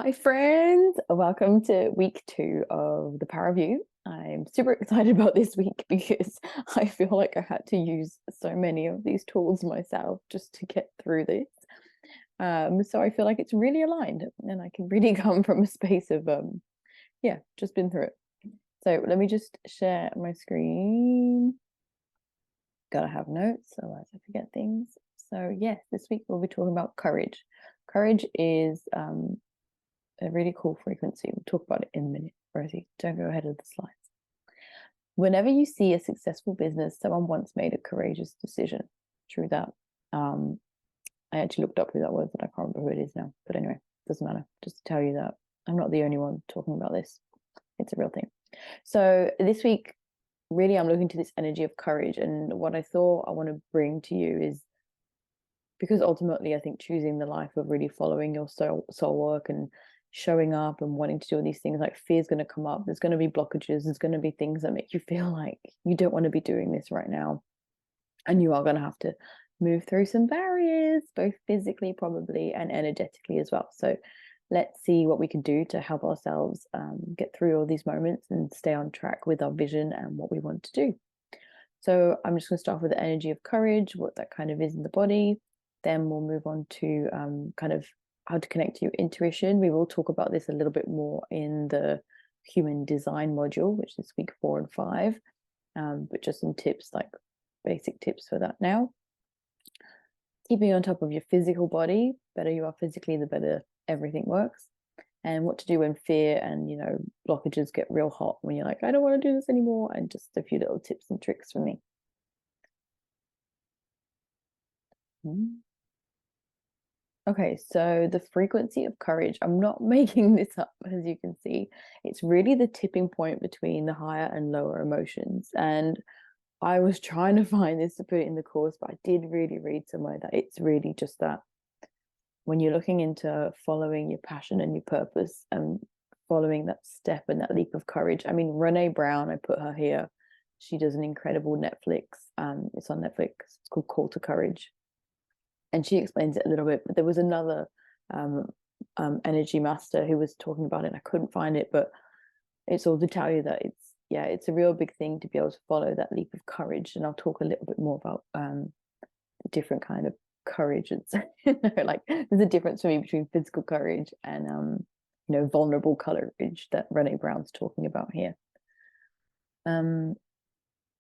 Hi, friends. Welcome to week 2 of The Power of You. I'm super excited about this week because I feel like I had to use so many of these tools myself just to get through this. So I feel like it's really aligned and I can really come from a space of, yeah, just been through it. So let me just share my screen. Gotta have notes, otherwise I forget things. So yes, this week we'll be talking about courage. Courage is a really cool frequency. We'll talk about it in a minute. Rosie, don't go ahead of the slides. Whenever you see a successful business, someone once made a courageous decision. True that. I actually looked up who that was, but I can't remember who it is now. But anyway, doesn't matter. Just to tell you that I'm not the only one talking about this. It's a real thing. So this week, really, I'm looking to this energy of courage. And what I thought I want to bring to you is because ultimately, I think choosing the life of really following your soul work and showing up and wanting to do all these things, like fear is going to come up. There's going to be blockages. There's going to be things that make you feel like you don't want to be doing this right now. And you are going to have to move through some barriers, both physically, probably, and energetically as well. So let's see what we can do to help ourselves get through all these moments and stay on track with our vision and what we want to do. So I'm just going to start with the energy of courage, what that kind of is in the body. Then we'll move on to kind of how to connect to your intuition. We will talk about this a little bit more in the human design module, which is week 4 and 5. But just some tips, like basic tips for that now. Keeping on top of your physical body, better you are physically, the better everything works. And what to do when fear and blockages get real hot, when you're like, I don't want to do this anymore, and just a few little tips and tricks from me. Okay, so the frequency of courage, I'm not making this up, as you can see. It's really the tipping point between the higher and lower emotions. And I was trying to find this to put it in the course, but I did really read somewhere that it's really just that when you're looking into following your passion and your purpose and following that step and that leap of courage. I mean, Brené Brown, I put her here. She does an incredible Netflix. It's on Netflix. It's called Call to Courage. And she explains it a little bit, but there was another energy master who was talking about it, and I couldn't find it, but it's all to tell you that it's a real big thing to be able to follow that leap of courage. And I'll talk a little bit more about different kind of courage. It's like there's a difference for me between physical courage and vulnerable courage that Brené Brown's talking about here.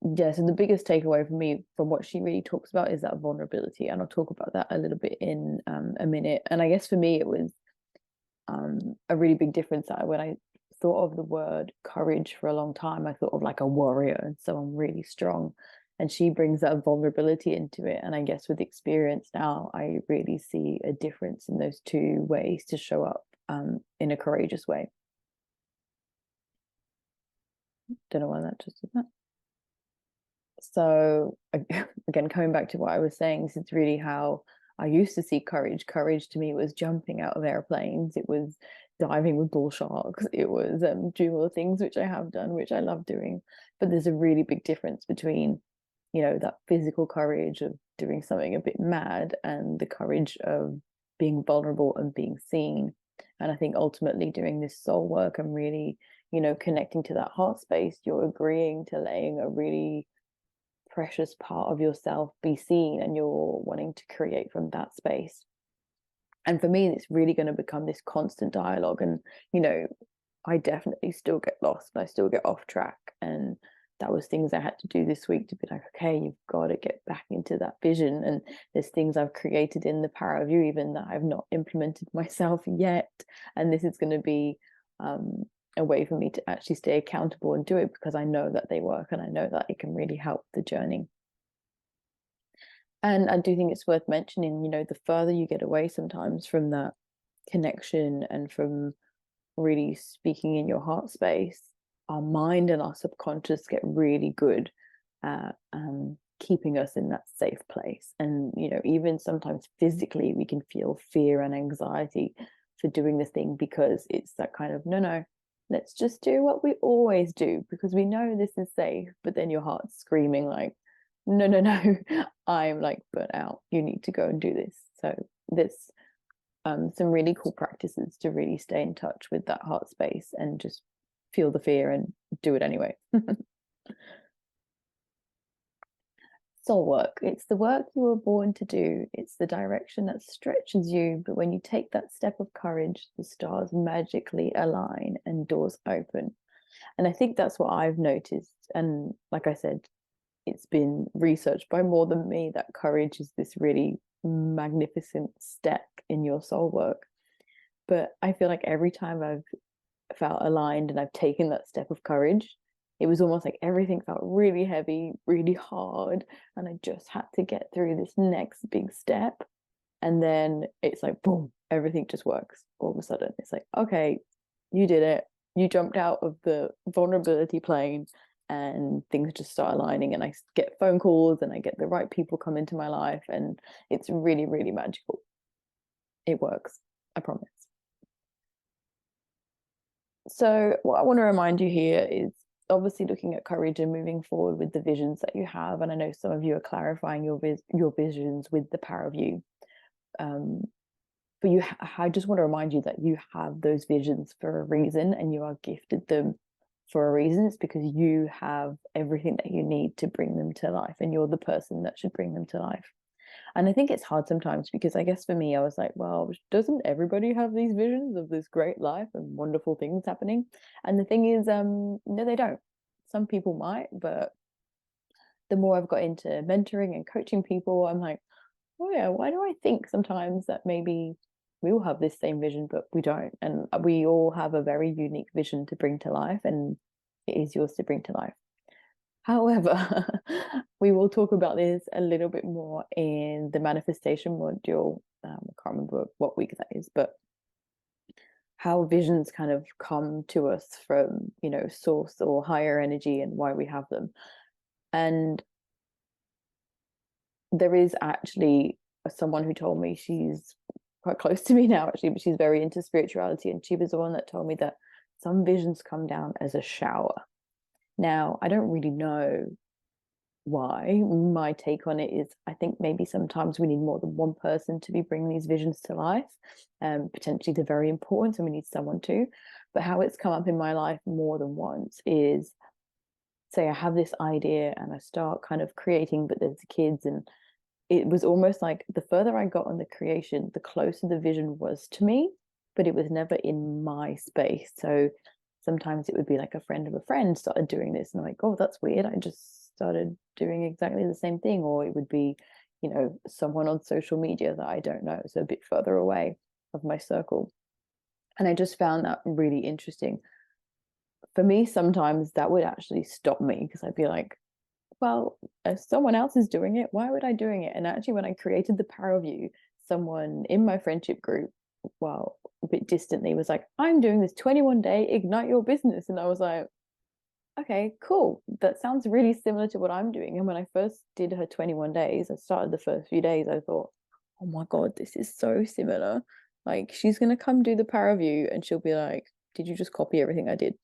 Yeah, so the biggest takeaway for me from what she really talks about is that vulnerability, and I'll talk about that a little bit in a minute. And I guess for me it was a really big difference that when I thought of the word courage for a long time, I thought of like a warrior and someone really strong, and she brings that vulnerability into it. And I guess with experience now, I really see a difference in those two ways to show up in a courageous way. Don't know why that just did that. So again, coming back to what I was saying, this is really how I used to see courage. Courage to me was jumping out of airplanes. It was diving with bull sharks. It was doing all the things which I have done, which I love doing. But there's a really big difference between, that physical courage of doing something a bit mad and the courage of being vulnerable and being seen. And I think ultimately doing this soul work and really, connecting to that heart space, you're agreeing to laying a really precious part of yourself be seen, and you're wanting to create from that space. And for me, it's really going to become this constant dialogue. And I definitely still get lost and I still get off track, and that was things I had to do this week to be like, okay, you've got to get back into that vision. And there's things I've created in the Power of You even that I've not implemented myself yet, and this is going to be a way for me to actually stay accountable and do it, because I know that they work and I know that it can really help the journey. And I do think it's worth mentioning, the further you get away sometimes from that connection and from really speaking in your heart space, our mind and our subconscious get really good at keeping us in that safe place. And, even sometimes physically, we can feel fear and anxiety for doing the thing, because it's that kind of, no, let's just do what we always do because we know this is safe. But then your heart's screaming like, no, I'm like burnt out. You need to go and do this. So this some really cool practices to really stay in touch with that heart space and just feel the fear and do it anyway. Soul work. It's the work you were born to do. It's the direction that stretches you. But when you take that step of courage, the stars magically align and doors open. And I think that's what I've noticed. And like I said, it's been researched by more than me that courage is this really magnificent step in your soul work. But I feel like every time I've felt aligned and I've taken that step of courage, it was almost like everything felt really heavy, really hard, and I just had to get through this next big step. And then it's like, boom, everything just works all of a sudden. It's like, okay, you did it. You jumped out of the vulnerability plane and things just start aligning, and I get phone calls and I get the right people come into my life, and it's really, really magical. It works, I promise. So, what I want to remind you here is obviously looking at courage and moving forward with the visions that you have. And I know some of you are clarifying your visions with the power of you. But I just want to remind you that you have those visions for a reason, and you are gifted them for a reason. It's because you have everything that you need to bring them to life, and you're the person that should bring them to life. And I think it's hard sometimes because I guess for me, I was like, well, doesn't everybody have these visions of this great life and wonderful things happening? And the thing is, no, they don't. Some people might, but the more I've got into mentoring and coaching people, I'm like, oh yeah, why do I think sometimes that maybe we all have this same vision, but we don't? And we all have a very unique vision to bring to life, and it is yours to bring to life. However, we will talk about this a little bit more in the manifestation module. I can't remember what week that is, but how visions kind of come to us from, source or higher energy, and why we have them. And there is actually someone who told me, she's quite close to me now, actually, but she's very into spirituality. And she was the one that told me that some visions come down as a shower. Now, I don't really know why. My take on it is I think maybe sometimes we need more than one person to be bringing these visions to life. Potentially they're very important and we need someone to. But how it's come up in my life more than once is, say I have this idea and I start kind of creating, but there's the kids, and it was almost like the further I got on the creation, the closer the vision was to me, but it was never in my space. So sometimes it would be like a friend of a friend started doing this, and I'm like, oh, that's weird. I just started doing exactly the same thing. Or it would be, someone on social media that I don't know, so a bit further away of my circle. And I just found that really interesting. For me, sometimes that would actually stop me because I'd be like, well, if someone else is doing it, why would I doing it? And actually, when I created the Power of You, someone in my friendship group, well, a bit distantly, was like, I'm doing this 21-day Ignite Your Business. And I was like, okay, cool. That sounds really similar to what I'm doing. And when I first did her 21 days, I started the first few days, I thought, oh my God, this is so similar. Like, she's going to come do the Power of You and she'll be like, did you just copy everything I did?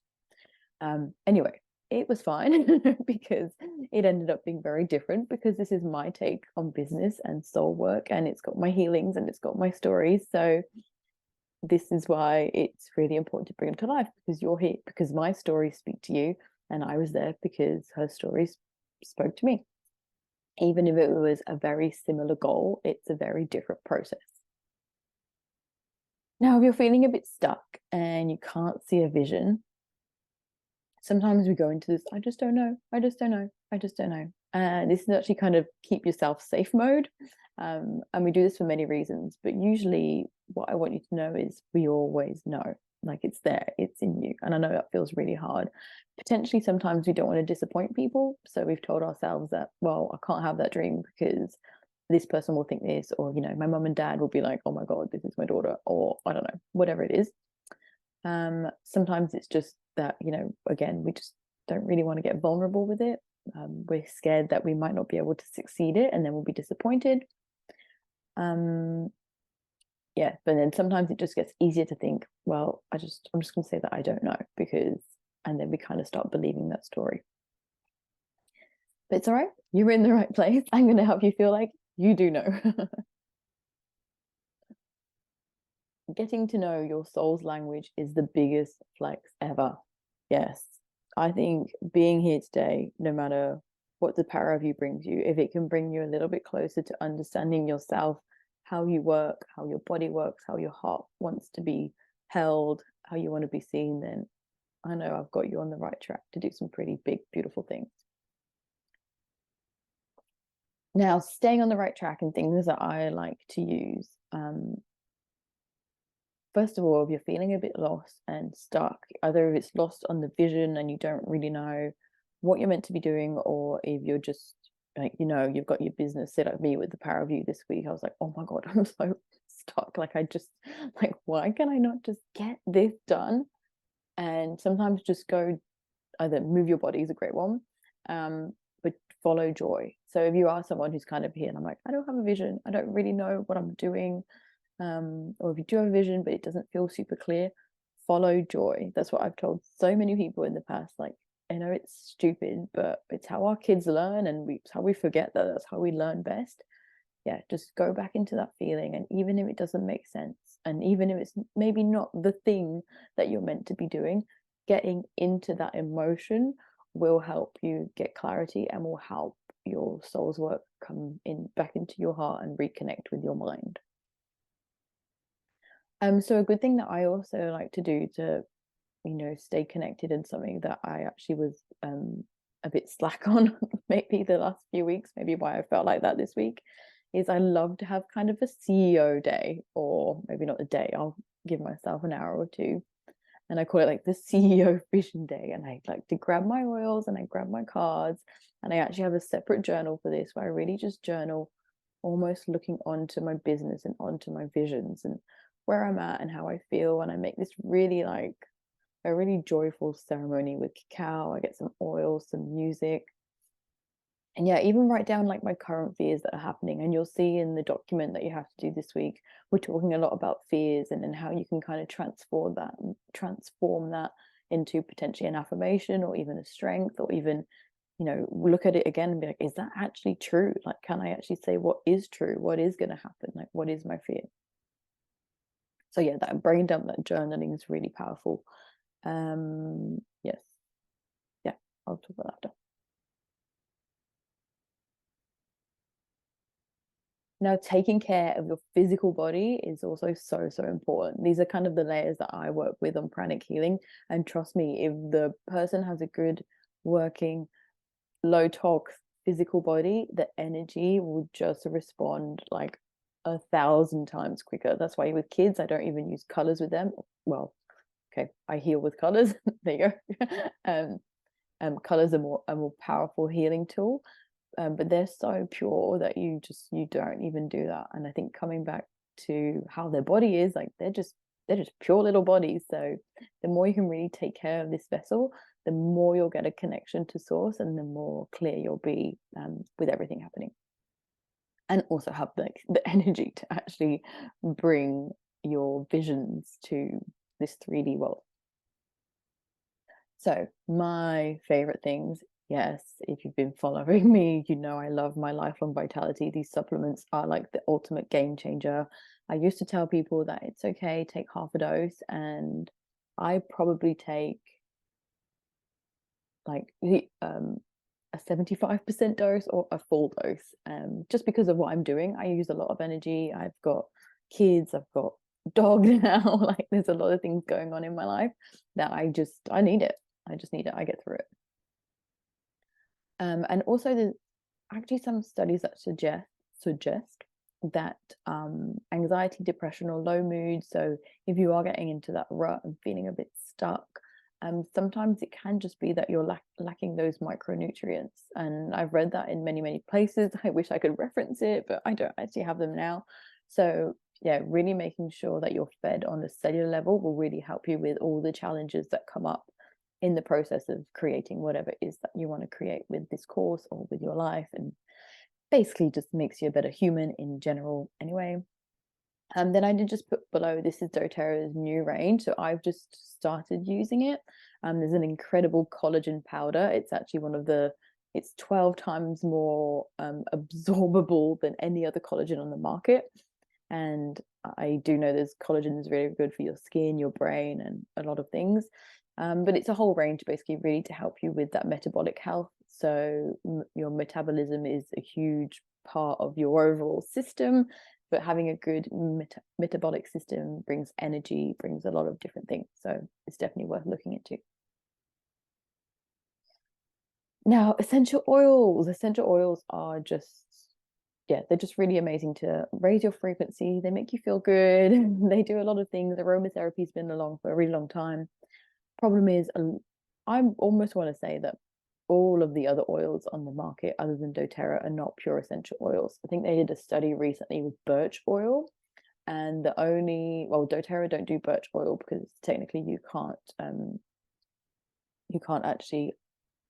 Anyway, it was fine because it ended up being very different, because this is my take on business and soul work, and it's got my healings and it's got my stories. So this is why it's really important to bring them to life, because you're here, because my stories speak to you, and I was there because her stories spoke to me. Even if it was a very similar goal, it's a very different process. Now, if you're feeling a bit stuck and you can't see a vision, sometimes we go into this, I just don't know, I just don't know, I just don't know. This is actually kind of keep yourself safe mode. And we do this for many reasons, but usually what I want you to know is we always know, like it's there, it's in you. And I know that feels really hard. Potentially sometimes we don't want to disappoint people. So we've told ourselves that, well, I can't have that dream because this person will think this, or, my mum and dad will be like, oh my God, this is my daughter, or I don't know, whatever it is. Sometimes it's just that, again, we just don't really want to get vulnerable with it. We're scared that we might not be able to succeed it, and then we'll be disappointed. Yeah, but then sometimes it just gets easier to think, well, I'm just going to say that I don't know, because, and then we kind of start believing that story. But it's all right. You're in the right place. I'm going to help you feel like you do know. getting to know your soul's language is the biggest flex ever. Yes, I think being here today, no matter what the power of you brings you, if it can bring you a little bit closer to understanding yourself, how you work, how your body works, how your heart wants to be held, how you want to be seen, then I know I've got you on the right track to do some pretty big, beautiful things. Now, staying on the right track and things that I like to use. First of all, if you're feeling a bit lost and stuck, either if it's lost on the vision and you don't really know what you're meant to be doing, or if you're just like, you've got your business set up, me with the Power of You this week, I was like, oh my God, I'm so stuck. Like, why can I not just get this done? And sometimes just go, either move your body is a great one, but follow joy. So if you are someone who's kind of here and I'm like, I don't have a vision, I don't really know what I'm doing, or if you do have a vision but it doesn't feel super clear, follow joy. That's what I've told so many people in the past. Like, I know it's stupid, but it's how our kids learn, and it's how we forget that that's how we learn best. Yeah, just go back into that feeling, and even if it doesn't make sense, and even if it's maybe not the thing that you're meant to be doing, getting into that emotion will help you get clarity and will help your soul's work come in back into your heart and reconnect with your mind. So a good thing that I also like to do to, stay connected, and something that I actually was a bit slack on maybe the last few weeks, maybe why I felt like that this week, is I love to have kind of a CEO day, or maybe not a day, I'll give myself an hour or two, and I call it like the CEO vision day. And I like to grab my oils and I grab my cards, and I actually have a separate journal for this where I really just journal, almost looking onto my business and onto my visions and where I'm at and how I feel. And I make this really like a really joyful ceremony with cacao. I get some oil, some music, and yeah, even write down like my current fears that are happening. And you'll see in the document that you have to do this week, we're talking a lot about fears, and how you can kind of transform that into potentially an affirmation, or even a strength, or even, look at it again and be like, is that actually true? Like, can I actually say what is true? What is going to happen? Like, what is my fear? So yeah, that brain dump, that journaling is really powerful. Yes. Yeah, I'll talk about that after. Now, taking care of your physical body is also so, so important. These are kind of the layers that I work with on pranic healing. And trust me, if the person has a good working, low tox physical body, the energy will just respond like 1,000 times quicker. That's why with kids, I don't even use colors with them. Well, okay, I heal with colors. There you go. Colors are a more powerful healing tool. But they're so pure that you don't even do that. And I think coming back to how their body is, like they're just pure little bodies. So the more you can really take care of this vessel, the more you'll get a connection to source, and the more clear you'll be with everything happening, and also have the energy to actually bring your visions to this 3D world. So my favorite things, yes, if you've been following me, I love my Lifelong Vitality. These supplements are like the ultimate game changer. I used to tell people that it's okay, take half a dose, and I probably take like a 75% dose or a full dose, just because of what I'm doing. I use a lot of energy. I've got kids, I've got dog now. Like, there's a lot of things going on in my life that I need it. I just need it. I get through it. And also, there's actually some studies that suggest that anxiety, depression, or low mood. So if you are getting into that rut and feeling a bit stuck, sometimes it can just be that you're lacking those micronutrients. And I've read that in many, many places. I wish I could reference it, but I don't actually have them now. So yeah, really making sure that you're fed on a cellular level will really help you with all the challenges that come up in the process of creating whatever it is that you want to create with this course or with your life, and basically just makes you a better human in general anyway. Then I did just put below, this is doTERRA's new range, so I've just started using it. There's an incredible collagen powder. It's actually it's 12 times more absorbable than any other collagen on the market. And I do know there's collagen is really good for your skin, your brain, and a lot of things. But it's a whole range basically really to help you with that metabolic health. So your metabolism is a huge part of your overall system, but having a good metabolic system brings energy, brings a lot of different things. So it's definitely worth looking into. Now, essential oils are just, yeah, they're just really amazing to raise your frequency. They make you feel good. They do a lot of things. Aromatherapy's been along for a really long time. Problem is, I almost want to say that all of the other oils on the market other than doTERRA are not pure essential oils. I think they did a study recently with birch oil, and doTERRA don't do birch oil because technically you can't actually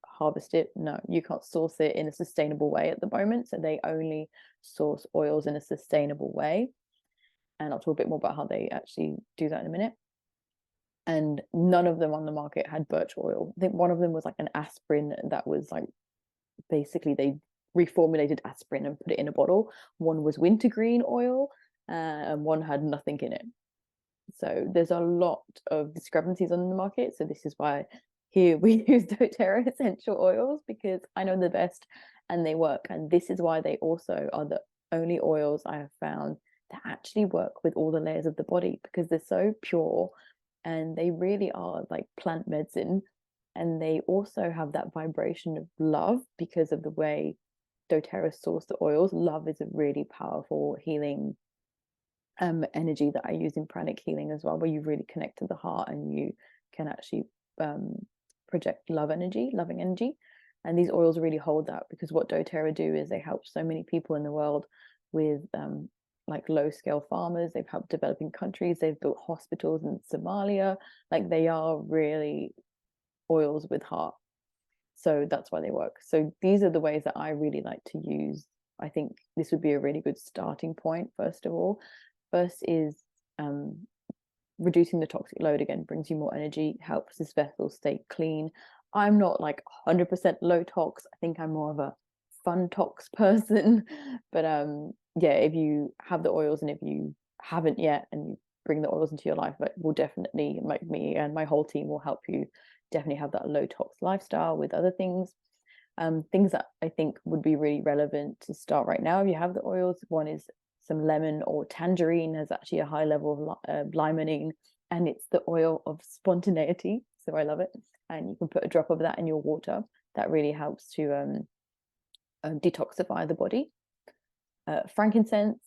harvest it. No, you can't source it in a sustainable way at the moment. So they only source oils in a sustainable way. And I'll talk a bit more about how they actually do that in a minute. And none of them on the market had birch oil. I think one of them was like an aspirin that was like, basically they reformulated aspirin and put it in a bottle. One was wintergreen oil, and one had nothing in it. So there's a lot of discrepancies on the market. So this is why here we use doTERRA essential oils, because I know the best and they work. And this is why they also are the only oils I have found that actually work with all the layers of the body, because they're so pure and they really are like plant medicine. And they also have that vibration of love because of the way doTERRA source the oils. Love is a really powerful healing energy that I use in pranic healing as well, where you really connect to the heart and you can actually project loving energy. And these oils really hold that, because what doTERRA do is they help so many people in the world with like low scale farmers. They've helped developing countries. They've built hospitals in Somalia. Like they are really oils with heart. So that's why they work. So these are the ways that I really like to use. I think this would be a really good starting point, first of all. First is reducing the toxic load. Again, brings you more energy, helps this vessel stay clean. I'm not like 100% low tox. I think I'm more of a fun tox person. But yeah, if you have the oils and if you haven't yet and you bring the oils into your life, but will definitely, like me and my whole team will help you definitely have that low tox lifestyle with other things. Things that I think would be really relevant to start right now if you have the oils. One is some lemon or tangerine has actually a high level of limonene, and it's the oil of spontaneity. So I love it. And you can put a drop of that in your water. That really helps to detoxify the body. Frankincense,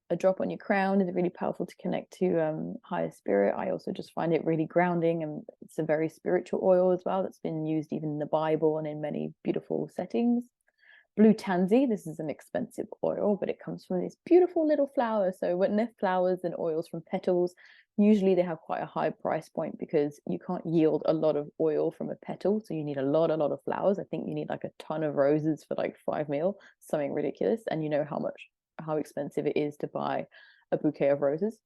a drop on your crown, is really powerful to connect to higher spirit. I also just find it really grounding, and it's a very spiritual oil as well that's been used even in the Bible and in many beautiful settings. Blue tansy, this is an expensive oil, but it comes from these beautiful little flowers. So when they're flowers and oils from petals, usually they have quite a high price point because you can't yield a lot of oil from a petal. So you need a lot of flowers. I think you need like a ton of roses for like 5 mil, something ridiculous. And you know how expensive it is to buy a bouquet of roses.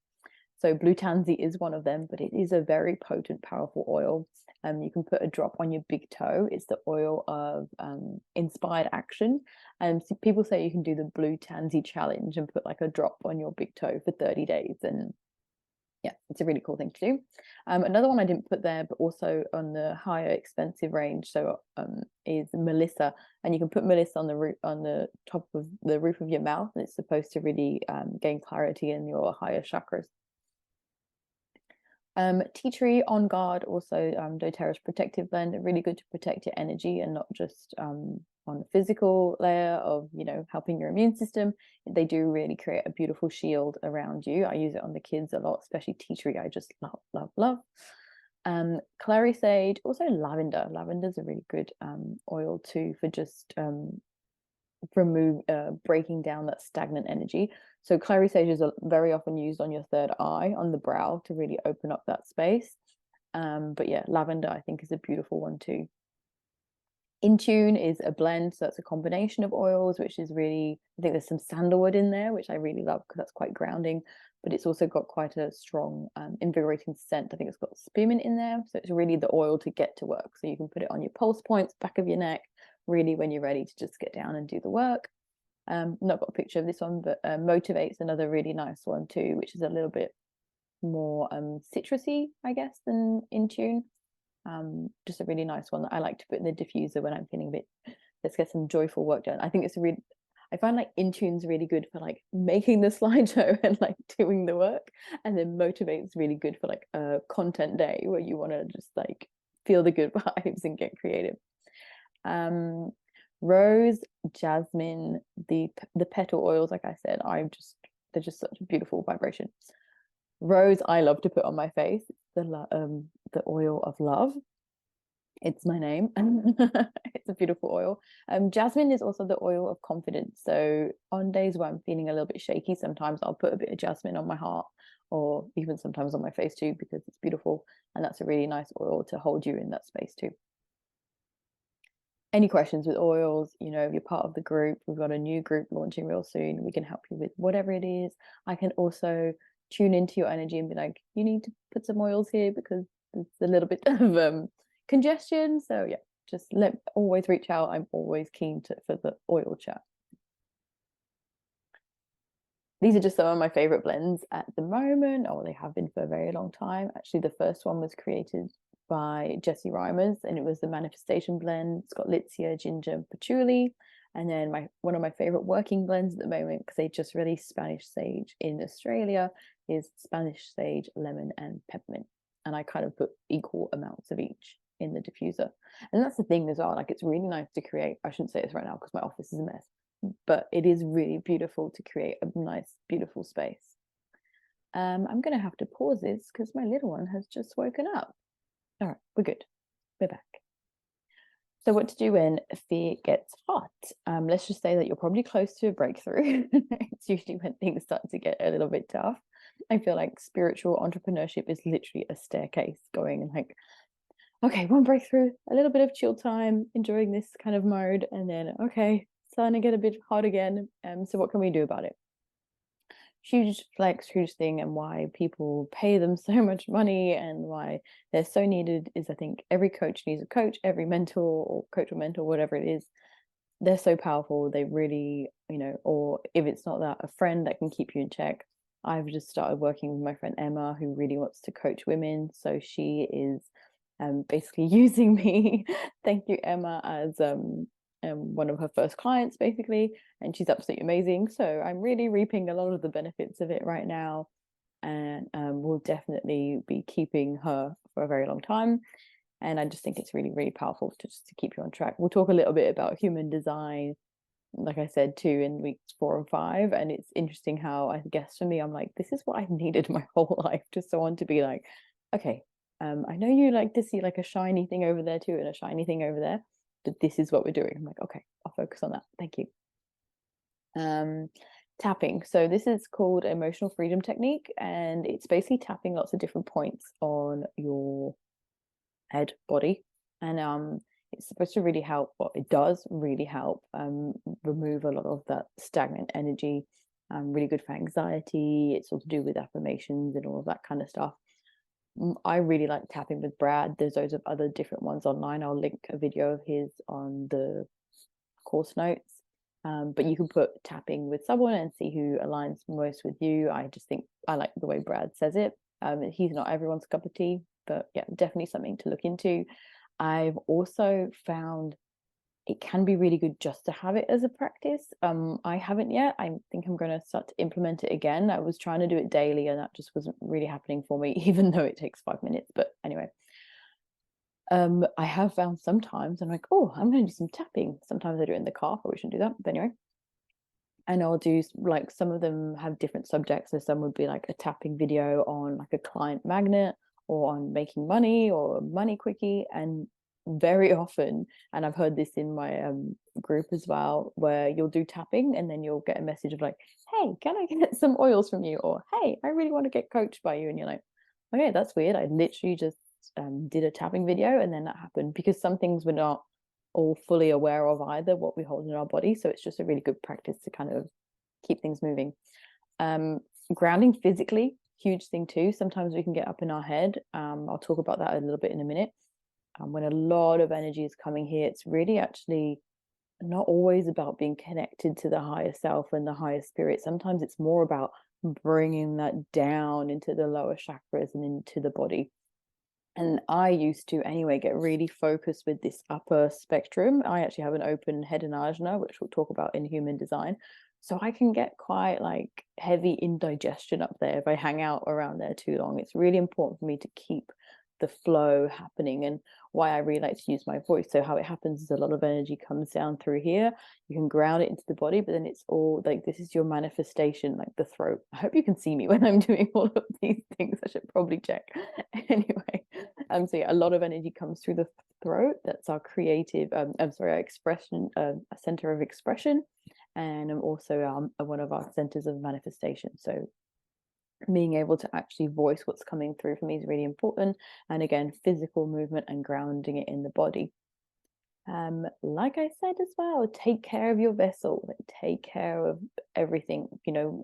So blue tansy is one of them, but it is a very potent, powerful oil. You can put a drop on your big toe. It's the oil of inspired action. And people say you can do the blue tansy challenge and put like a drop on your big toe for 30 days. And yeah, it's a really cool thing to do. Another one I didn't put there, but also on the higher expensive range, so is Melissa. And you can put Melissa on the top of the roof of your mouth, and it's supposed to really gain clarity in your higher chakras. Tea tree on guard, also doTERRA's protective blend, really good to protect your energy and not just on the physical layer of helping your immune system. They do really create a beautiful shield around you. I use it on the kids a lot, especially tea tree. I just love. Clary sage, also lavender. Lavender is a really good oil too for just breaking down that stagnant energy. So clary sage is very often used on your third eye, on the brow, to really open up that space. But yeah, lavender I think is a beautiful one too. Intune is a blend, so that's a combination of oils, which is really, I think there's some sandalwood in there, which I really love because that's quite grounding, but it's also got quite a strong invigorating scent. I think it's got spearmint in there, so it's really the oil to get to work. So you can put it on your pulse points, back of your neck, really when you're ready to just get down and do the work. Not got a picture of this one, but Motivate's another really nice one too, which is a little bit more citrusy, I guess, than Intune. Just a really nice one that I like to put in the diffuser when I'm feeling a bit, let's get some joyful work done. I think it's a really, I find like Intune's really good for like making the slideshow and like doing the work, and then Motivate's really good for like a content day where you want to just like feel the good vibes and get creative. Rose, jasmine, the petal oils, like I said, they're just such a beautiful vibration. Rose, I love to put on my face. The oil of love. It's my name. It's a beautiful oil. Jasmine is also the oil of confidence. So on days where I'm feeling a little bit shaky, sometimes I'll put a bit of jasmine on my heart, or even sometimes on my face too, because it's beautiful. And that's a really nice oil to hold you in that space too. Any questions with oils, you know, if you're part of the group, we've got a new group launching real soon. We can help you with whatever it is. I can also tune into your energy and be like, you need to put some oils here because there's a little bit of congestion. So yeah, just always reach out. I'm always keen for the oil chat. These are just some of my favorite blends at the moment, or they have been for a very long time. Actually, the first one was created by Jessie Reimers, and it was the Manifestation blend. It's got Litsea, ginger, and patchouli. And then one of my favorite working blends at the moment, because they just released Spanish sage in Australia, is Spanish sage, lemon, and peppermint. And I kind of put equal amounts of each in the diffuser. And that's the thing as well. Like, it's really nice to create. I shouldn't say this right now because my office is a mess, but it is really beautiful to create a nice, beautiful space. I'm going to have to pause this because my little one has just woken up. All right, we're good. We're back. So what to do when fear gets hot? Let's just say that you're probably close to a breakthrough. It's usually when things start to get a little bit tough. I feel like spiritual entrepreneurship is literally a staircase going and like, okay, one breakthrough, a little bit of chill time, enjoying this kind of mode, and then, okay, starting to get a bit hot again. So what can we do about it? Huge flex, huge thing, and why people pay them so much money and why they're so needed is I think every coach needs a coach, every mentor or coach or mentor, whatever it is, they're so powerful. They really, you know, or if it's not that, a friend that can keep you in check. I've just started working with my friend Emma, who really wants to coach women. So she is basically using me. Thank you, Emma, as one of her first clients, basically. And she's absolutely amazing. So I'm really reaping a lot of the benefits of it right now. And we'll definitely be keeping her for a very long time. And I just think it's really, really powerful just to keep you on track. We'll talk a little bit about human design, like I said, too, in weeks 4 and 5. And it's interesting how, I guess for me, I'm like, this is what I've needed my whole life, just someone to be like, okay, I know you like to see like a shiny thing over there too and a shiny thing over there, but this is what we're doing. I'm like, okay, I'll focus on that. Thank you. Tapping. So this is called emotional freedom technique, and it's basically tapping lots of different points on your head, body, and it's supposed to really help. Well, it does really help remove a lot of that stagnant energy. Really good for anxiety. It's all to do with affirmations and all of that kind of stuff. I really like tapping with Brad. There's loads of other different ones online. I'll link a video of his on the course notes. But you can put tapping with someone and see who aligns most with you. I just think I like the way Brad says it. He's not everyone's cup of tea, but yeah, definitely something to look into. I've also found it can be really good just to have it as a practice. I haven't yet. I think I'm going to start to implement it again. I was trying to do it daily and that just wasn't really happening for me, even though it takes 5 minutes. But anyway, I have found sometimes I'm like, oh, I'm going to do some tapping. Sometimes I do it in the car. Probably shouldn't do that. But anyway, and I'll do like, some of them have different subjects. So some would be like a tapping video on like a client magnet or on making money or money quickie. And very often, and I've heard this in my group as well, where you'll do tapping and then you'll get a message of like, hey, can I get some oils from you? Or hey, I really want to get coached by you. And you're like, okay, that's weird. I literally just did a tapping video and then that happened, because some things we're not all fully aware of either, what we hold in our body. So it's just a really good practice to kind of keep things moving. Grounding physically, huge thing too. Sometimes we can get up in our head. I'll talk about that a little bit in a minute. When a lot of energy is coming here, it's really actually not always about being connected to the higher self and the higher spirit. Sometimes it's more about bringing that down into the lower chakras and into the body. And I used to anyway get really focused with this upper spectrum. I actually have an open head and ajna, which we'll talk about in human design. So I can get quite like heavy indigestion up there if I hang out around there too long. It's really important for me to keep the flow happening, and why I really like to use my voice. So how it happens is a lot of energy comes down through here. You can ground it into the body, but then it's all like, this is your manifestation, like the throat. I hope you can see me when I'm doing all of these things. I should probably check. Anyway, so yeah, a lot of energy comes through the throat. That's our creative, our expression, a center of expression, and also one of our centers of manifestation. So being able to actually voice what's coming through for me is really important. And again, physical movement and grounding it in the body. Like I said as well, take care of your vessel, like take care of everything.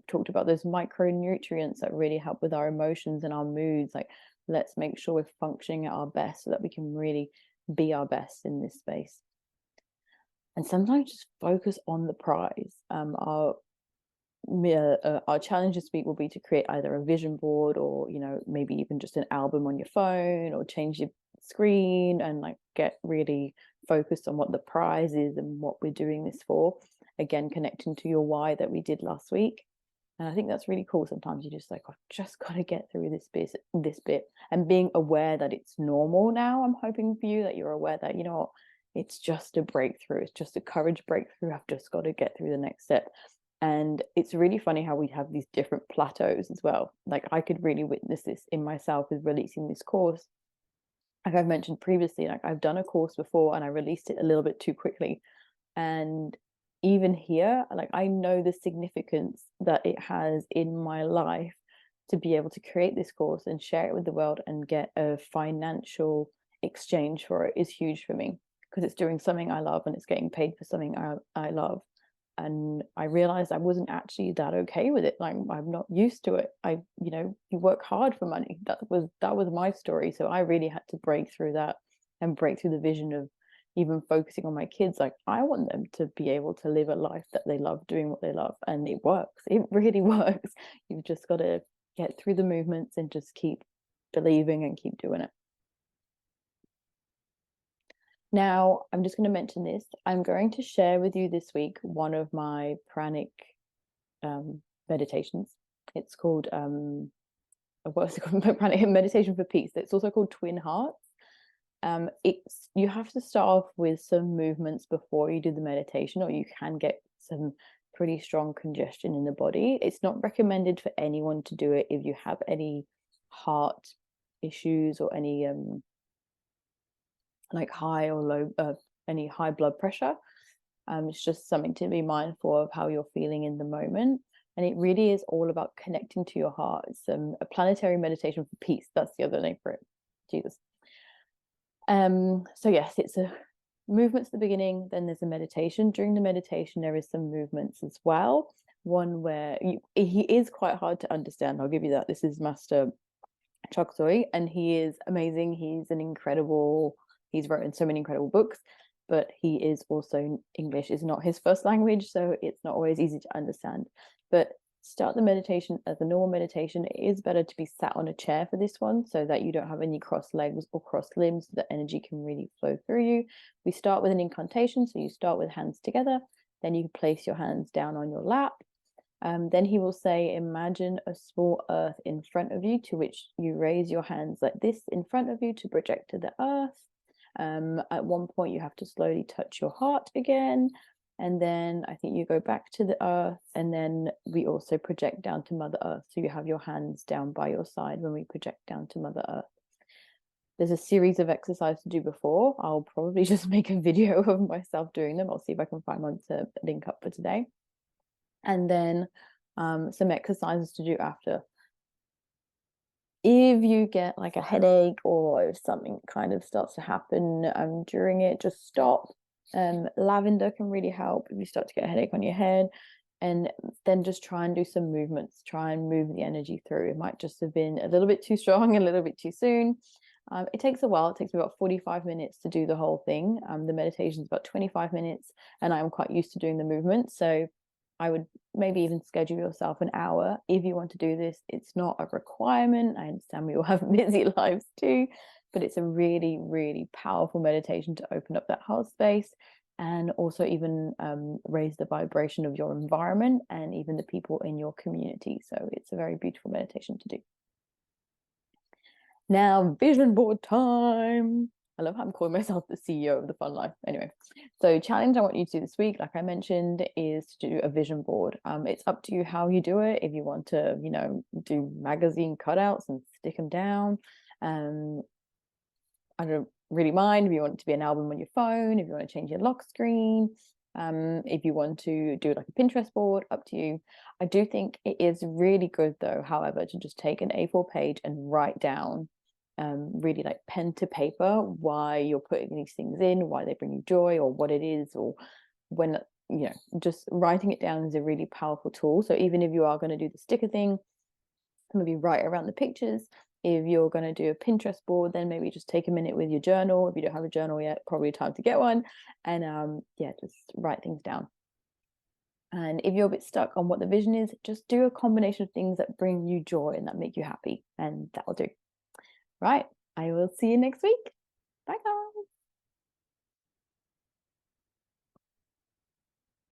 Talked about those micronutrients that really help with our emotions and our moods. Like, let's make sure we're functioning at our best so that we can really be our best in this space. And sometimes just focus on the prize. Our challenge this week will be to create either a vision board, or maybe even just an album on your phone, or change your screen and like get really focused on what the prize is and what we're doing this for. Again, connecting to your why that we did last week. And I think that's really cool. Sometimes you just like, I've just got to get through this bit, and being aware that it's normal now. I'm hoping for you that you're aware that, it's just a breakthrough. It's just a courage breakthrough. I've just got to get through the next step. And it's really funny how we have these different plateaus as well. Like, I could really witness this in myself with releasing this course. Like I've mentioned previously, like I've done a course before and I released it a little bit too quickly. And even here, like, I know the significance that it has in my life to be able to create this course and share it with the world and get a financial exchange for it is huge for me, because it's doing something I love and it's getting paid for something I love. And I realized I wasn't actually that okay with it. Like, I'm not used to it. You work hard for money. That was my story. So I really had to break through that and break through the vision of even focusing on my kids. Like, I want them to be able to live a life that they love, doing what they love. And it works. It really works. You've just got to get through the movements and just keep believing and keep doing it. Now, I'm just going to mention this. I'm going to share with you this week one of my pranic meditations. It's called what's it called? Pranic Meditation for Peace. It's also called Twin Hearts. You have to start off with some movements before you do the meditation, or you can get some pretty strong congestion in the body. It's not recommended for anyone to do it if you have any heart issues or any like high or low, any high blood pressure. It's just something to be mindful of how you're feeling in the moment. And it really is all about connecting to your heart. It's a planetary meditation for peace. That's the other name for it. Jesus. So yes, it's a movements at the beginning, then there's a meditation. During the meditation, there is some movements as well. One where he is quite hard to understand. I'll give you that. This is Master Chok Soi, and he is amazing. He's written so many incredible books, but he is also, English is not his first language, so it's not always easy to understand. But start the meditation as a normal meditation. It is better to be sat on a chair for this one, so that you don't have any crossed legs or crossed limbs, so that energy can really flow through you. We start with an incantation, so you start with hands together, then you place your hands down on your lap. Then he will say, imagine a small earth in front of you, to which you raise your hands like this in front of you to project to the earth. At one point, you have to slowly touch your heart again. And then I think you go back to the earth, and then we also project down to Mother Earth. So you have your hands down by your side when we project down to Mother Earth. There's a series of exercises to do before. I'll probably just make a video of myself doing them. I'll see if I can find one to link up for today. And then some exercises to do after. If you get like a headache, or if something kind of starts to happen during it, just stop. Lavender can really help if you start to get a headache on your head. And then just try and do some movements. Try and move the energy through. It might just have been a little bit too strong, a little bit too soon. It takes a while. It takes me about 45 minutes to do the whole thing. The meditation is about 25 minutes, and I'm quite used to doing the movement. So I would maybe even schedule yourself an hour if you want to do this. It's not a requirement. I understand we all have busy lives too, but it's a really, really powerful meditation to open up that heart space and also even raise the vibration of your environment and even the people in your community. So it's a very beautiful meditation to do. Now, vision board time. I love how I'm calling myself the CEO of the fun life. Anyway, so challenge I want you to do this week, like I mentioned, is to do a vision board. It's up to you how you do it. If you want to, do magazine cutouts and stick them down, I don't really mind. If you want it to be an album on your phone, if you want to change your lock screen, if you want to do like a Pinterest board, up to you. I do think it is really good though, however, to just take an A4 page and write down really like pen to paper why you're putting these things in, why they bring you joy or what it is, or when, just writing it down is a really powerful tool. So even if you are going to do the sticker thing, maybe write around the pictures. If you're going to do a Pinterest board, then maybe just take a minute with your journal. If you don't have a journal yet, probably time to get one. And just write things down. And if you're a bit stuck on what the vision is, just do a combination of things that bring you joy and that make you happy. And that'll do. Right. I will see you next week. Bye, guys.